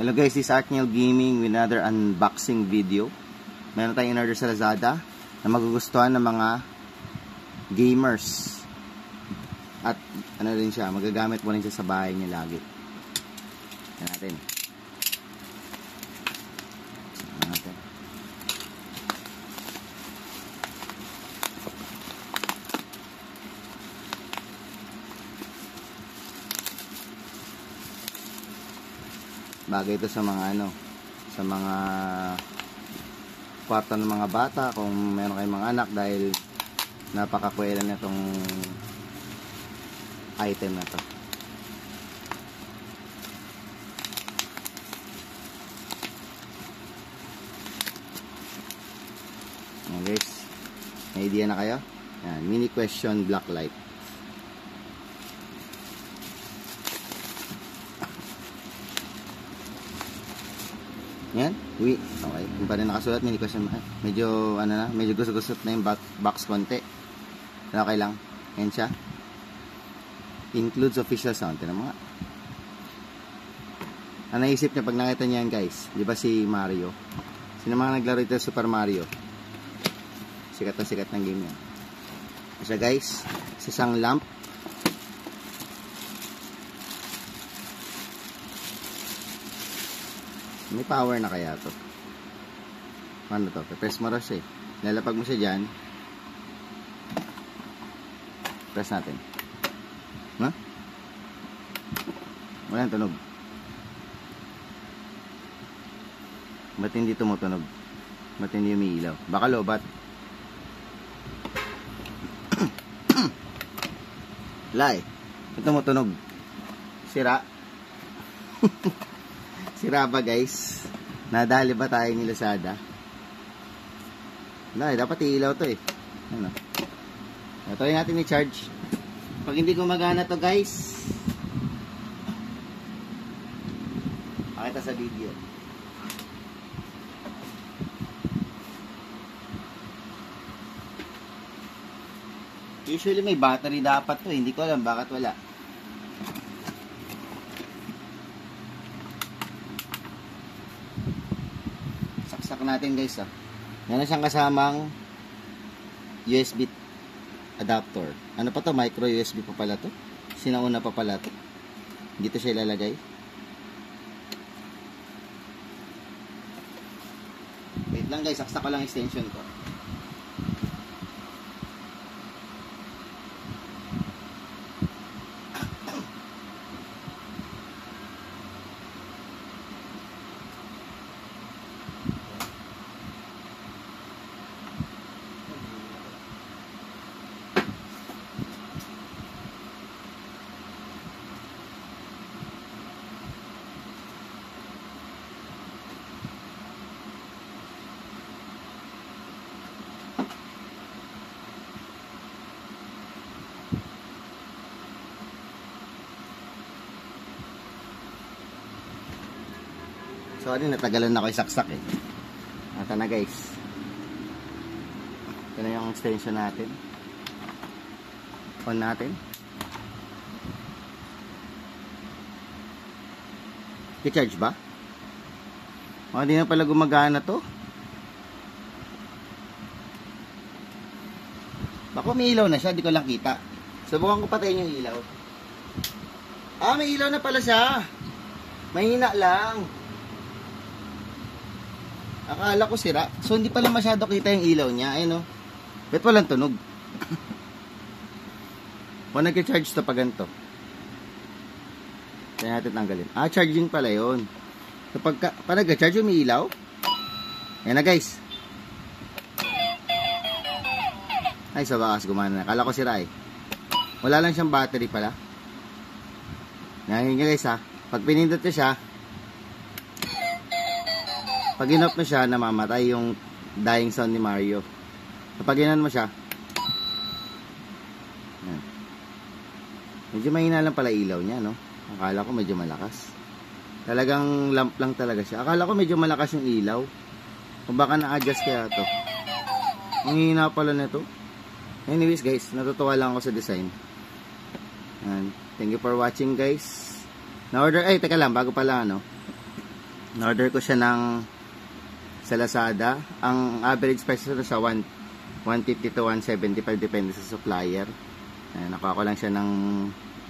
Hello guys, this is Arkniel Gaming with another unboxing video. Meron tayong in-order sa Lazada na magugustuhan ng mga gamers. At ano rin siya, magagamit mo rin siya sa bahay niya lagi. Yan natin. Bagay ito sa mga sa mga kwarto ng mga bata kung meron kayong mga anak dahil napakakwela na itong item na to. Ayan guys, may idea na kayo? Ayan, mini question black light. Yan, okay. Kung pa rin nakasulat, mini question, medyo medyo gusot-gusot na yung box konti. Okay lang. Yan siya. Includes official sound. Tignan mo nga. Ang naisip niya pag nakita niya yan guys, di ba si Mario? Sino mga naglaro ito Super Mario? Sikat na sikat ng game yan. Kasi guys, sa isang lamp. May power na kaya to? Ano to? Press mo rin siya eh. Lalapag mo siya dyan. Press natin. Ha? Walang tunog. Ba't hindi tumutunog? Ba't hindi umiilaw? Baka lobat. Lai. Ito tumutunog. Sira. Sira ba guys? Nadali ba tayo ni Lazada? Wala, dapat iilaw to eh. Ano? Try natin i-charge. Pag hindi gumagana to guys, pakita sa video. Usually may battery dapat to eh. Hindi ko alam bakit wala. Natin guys meron siyang kasamang USB adapter. Ano pa to? Micro USB pa pala to. Sinauna pa pala to. Dito siya ilalagay. Wait lang guys, saksak ko lang extension ko. Sorry, natagalan na ako isaksak eh. Ito na guys. Ito na yung extension natin. On natin. I-charge ba? O, hindi na pala gumagana to. Baka may ilaw na siya, di ko lang kita. Subukan ko patayin yung ilaw. Ah, may ilaw na pala siya. Mahina lang. Akala ko sira. So, hindi pala masyado kita yung ilaw niya. Ayun o. Ba't walang tunog? Kung nag-charge to pa ganito. Kaya natin tanggalin. Ah, charging pala yun. So, pag nag-charge yung may ilaw. Ayan na guys. Ay, sa bakas gumana na. Akala ko sira eh. Wala lang siyang battery pala. Ngayon guys ha. Pag pinindot na siya, pag in-off mo siya, namamatay yung dying sound ni Mario. Kapag inan mo siya, yan. Medyo mahina lang pala ilaw niya, no? Akala ko medyo malakas. Talagang lamp lang talaga siya. Akala ko medyo malakas yung ilaw. Kung baka na-adjust kaya to. Ang hina pala nito. Anyways guys, natutuwa lang ako sa design. And thank you for watching guys. Na-order, teka lang, bago pala In-order ko siya sa Lazada. Ang average price nito sa 150 to 175 depende sa supplier. Nakuha ko lang siya ng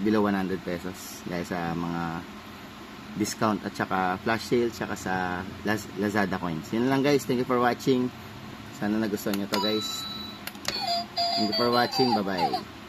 below 100 pesos dahil sa mga discount at saka flash sale saka sa Lazada coins. Yun lang guys. Thank you for watching. Sana nagustuhan nyo to guys. Thank you for watching. Bye bye.